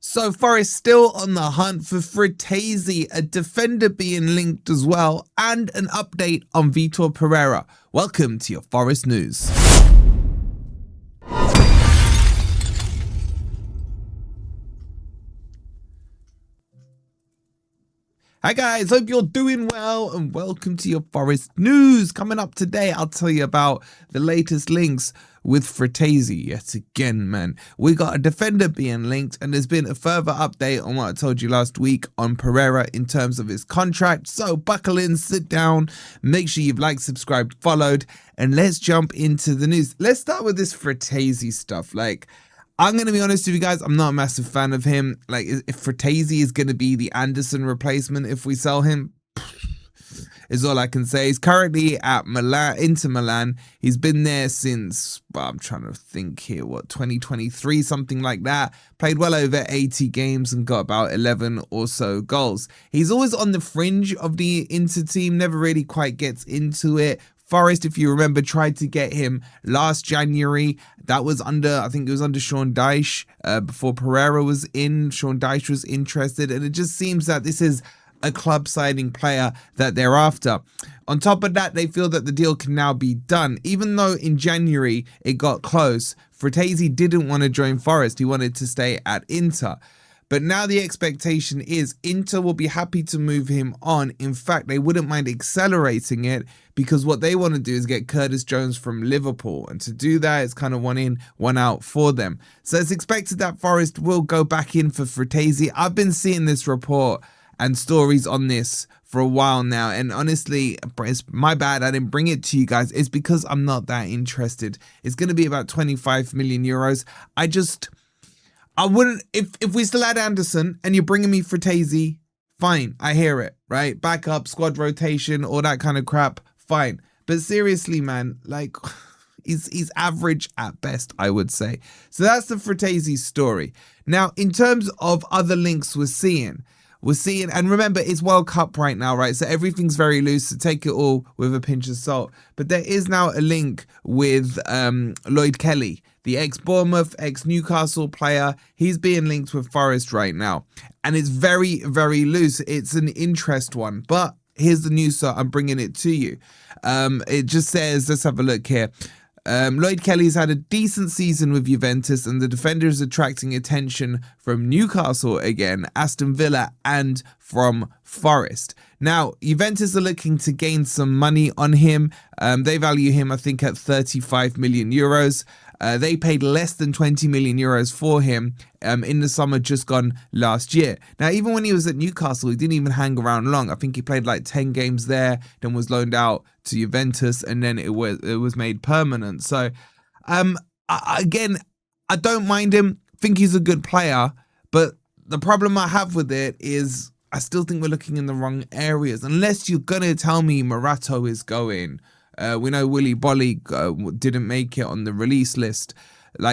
So Forest still on the hunt for Frattesi, a defender being linked as well, and an update on Vitor Pereira. Welcome to your Forest News. Hi guys, hope you're doing well and welcome to your Forest News. Coming up today, I'll tell you about the latest links with Frattesi yet again, man. We got a defender being linked and there's been a further update on what I told you last week on Pereira in terms of his contract. So buckle in, sit down, make sure you've liked, subscribed, followed, and let's jump into the news. Let's start with this Frattesi stuff. I'm going to be honest with you guys, I'm not a massive fan of him. If Frattesi is going to be the Anderson replacement if we sell him, is all I can say. He's currently at Inter Milan. He's been there since, I'm trying to think here, 2023, something like that. Played well over 80 games and got about 11 or so goals. He's always on the fringe of the Inter team, never really quite gets into it. Forest, if you remember, tried to get him last January. That was I think it was under Sean Dyche, before Pereira was in. Sean Dyche was interested, and it just seems that this is a club signing player that they're after. On top of that, they feel that the deal can now be done. Even though in January it got close, Frattesi didn't want to join Forest. He wanted to stay at Inter. But now the expectation is Inter will be happy to move him on. In fact, they wouldn't mind accelerating it because what they want to do is get Curtis Jones from Liverpool. And to do that, it's kind of one in, one out for them. So it's expected that Forest will go back in for Frattesi. I've been seeing this report and stories on this for a while now. And honestly, it's my bad I didn't bring it to you guys. It's because I'm not that interested. It's going to be about 25 million euros. I wouldn't, if we still had Anderson and you're bringing me Frattesi, fine, I hear it, right? Backup, squad rotation, all that kind of crap, fine. But seriously, man, he's average at best, I would say. So that's the Frattesi story. Now, in terms of other links we're seeing, and remember, it's World Cup right now, right? So everything's very loose, so take it all with a pinch of salt. But there is now a link with Lloyd Kelly, the ex-Bournemouth, ex-Newcastle player. He's being linked with Forest right now. And it's very, very loose. It's an interest one. But here's the news, so I'm bringing it to you. It just says, let's have a look here. Lloyd Kelly's had a decent season with Juventus and the defender is attracting attention from Newcastle again, Aston Villa and from Forest. Now, Juventus are looking to gain some money on him. They value him, I think, at 35 million euros. They paid less than 20 million euros for him in the summer just gone last year. Now, even when he was at Newcastle, he didn't even hang around long. I think he played 10 games there, then was loaned out to Juventus, and then it was made permanent. So, again, I don't mind him. Think he's a good player, but the problem I have with it is I still think we're looking in the wrong areas. Unless you're gonna tell me Morato is going. We know Willy Bolly didn't make it on the release list.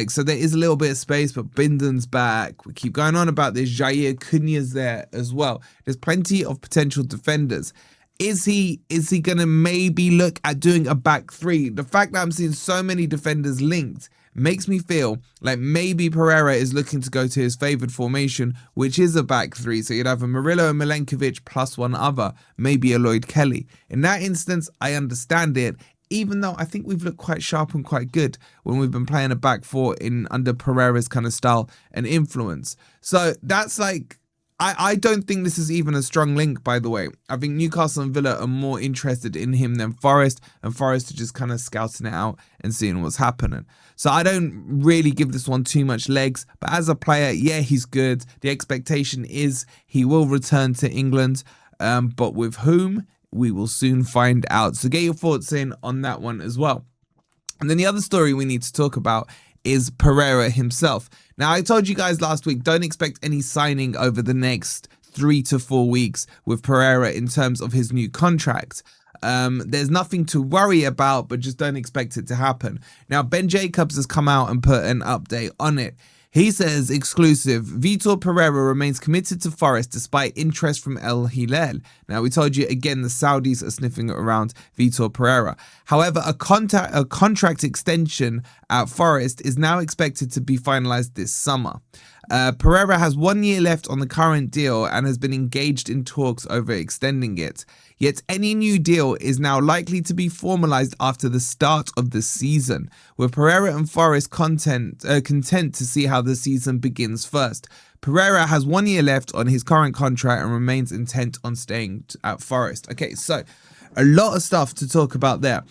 So there is a little bit of space, but Binden's back. We keep going on about this. Jair Cunha's there as well. There's plenty of potential defenders. Is he going to maybe look at doing a back three? The fact that I'm seeing so many defenders linked makes me feel like maybe Pereira is looking to go to his favoured formation, which is a back three. So you'd have a Murillo and Milenkovic plus one other, maybe a Lloyd Kelly. In that instance, I understand it, even though I think we've looked quite sharp and quite good when we've been playing a back four under Pereira's kind of style and influence. So that's I don't think this is even a strong link, by the way. I think Newcastle and Villa are more interested in him than Forest, and Forest are just kind of scouting it out and seeing what's happening. So I don't really give this one too much legs, but as a player, yeah, he's good. The expectation is he will return to England, but with whom, we will soon find out. So get your thoughts in on that one as well. And then the other story we need to talk about is Pereira himself. Now, I told you guys last week, don't expect any signing over the next 3 to 4 weeks with Pereira in terms of his new contract. There's nothing to worry about, but just don't expect it to happen. Now, Ben Jacobs has come out and put an update on it. He says, exclusive, Vitor Pereira remains committed to Forest despite interest from El Hilal. Now, we told you again, the Saudis are sniffing around Vitor Pereira. However, a contract extension at Forest is now expected to be finalized this summer. Pereira has 1 year left on the current deal and has been engaged in talks over extending it. Yet any new deal is now likely to be formalised after the start of the season, with Pereira and Forest content to see how the season begins first. Pereira has 1 year left on his current contract and remains intent on staying at Forest. Okay, so a lot of stuff to talk about there.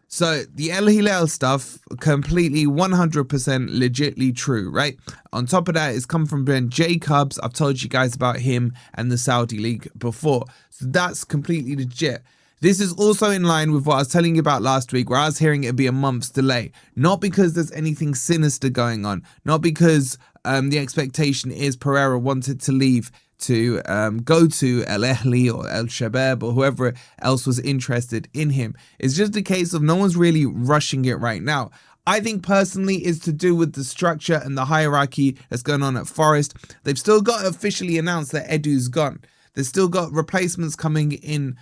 So the El Hilal stuff, completely 100% legitly true, right? On top of that, it's come from Ben Jacobs. I've told you guys about him and the Saudi League before. So that's completely legit. This is also in line with what I was telling you about last week, where I was hearing it'd be a month's delay. Not because there's anything sinister going on. Not because the expectation is Pereira wanted to leave to go to El Ahly or El Shabab or whoever else was interested in him. It's just a case of no one's really rushing it right now. I think personally it's to do with the structure and the hierarchy that's going on at Forest. They've still got to officially announced that Edu's gone. They've still got replacements coming in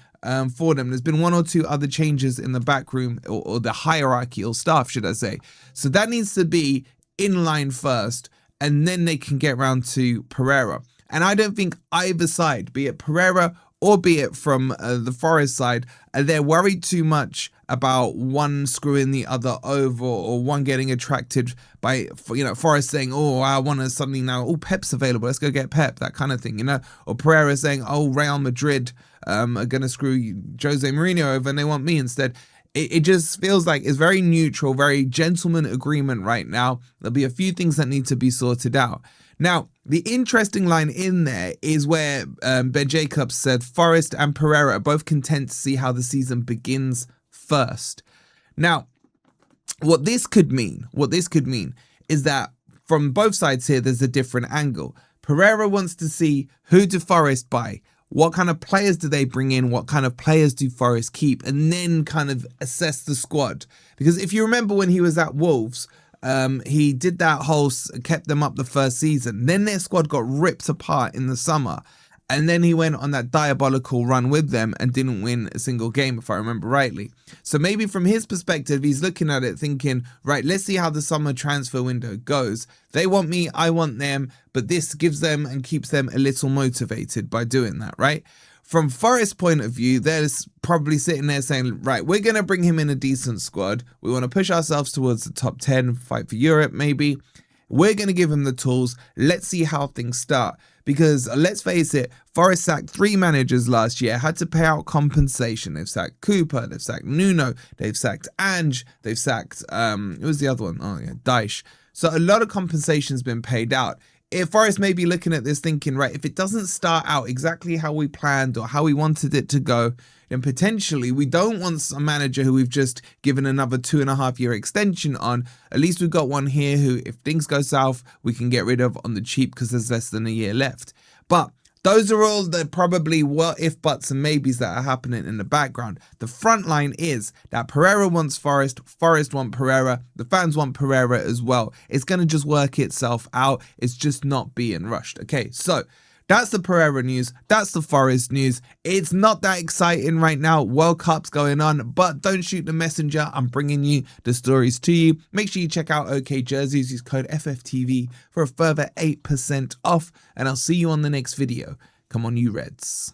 for them. There's been 1 or 2 other changes in the back room or the hierarchy or staff, should I say. So that needs to be in line first, and then they can get round to Pereira. And I don't think either side, be it Pereira or be it from the Forest side, they're worried too much about one screwing the other over or one getting attracted by, Forest saying, oh, I want to suddenly now, oh, Pep's available, let's go get Pep, that kind of thing, or Pereira saying, oh, Real Madrid are going to screw Jose Mourinho over and they want me instead. It just feels like it's very neutral, very gentleman agreement right now. There'll be a few things that need to be sorted out. Now, the interesting line in there is where Ben Jacobs said Forest and Pereira are both content to see how the season begins first. Now, what this could mean is that from both sides here, there's a different angle. Pereira wants to see who do Forest buy, what kind of players do they bring in, what kind of players do Forest keep, and then kind of assess the squad. Because if you remember when he was at Wolves, he did that whole, kept them up the first season. Then their squad got ripped apart in the summer. And then he went on that diabolical run with them and didn't win a single game, if I remember rightly. So maybe from his perspective, he's looking at it thinking, right, let's see how the summer transfer window goes. They want me, I want them, but this gives them and keeps them a little motivated by doing that, right? From Forest's point of view, they're probably sitting there saying, right, we're going to bring him in a decent squad. We want to push ourselves towards the top 10, fight for Europe maybe. We're going to give him the tools. Let's see how things start. Because let's face it, Forest sacked 3 managers last year, had to pay out compensation. They've sacked Cooper, they've sacked Nuno, they've sacked Ange, they've sacked, who was the other one? Oh yeah, Dyche. So a lot of compensation's been paid out. If Forest may be looking at this thinking, right, if it doesn't start out exactly how we planned or how we wanted it to go, then potentially we don't want a manager who we've just given another 2.5-year extension on. At least we've got one here who, if things go south, we can get rid of on the cheap because there's less than a year left. But those are all the probably what if, buts and maybes that are happening in the background. The front line is that Pereira wants Forest, Forest want Pereira, the fans want Pereira as well. It's going to just work itself out. It's just not being rushed. Okay, so that's the Pereira news. That's the Forest news. It's not that exciting right now. World Cup's going on, but don't shoot the messenger. I'm bringing you the stories to you. Make sure you check out OK Jerseys. Use code FFTV for a further 8% off, and I'll see you on the next video. Come on, you Reds.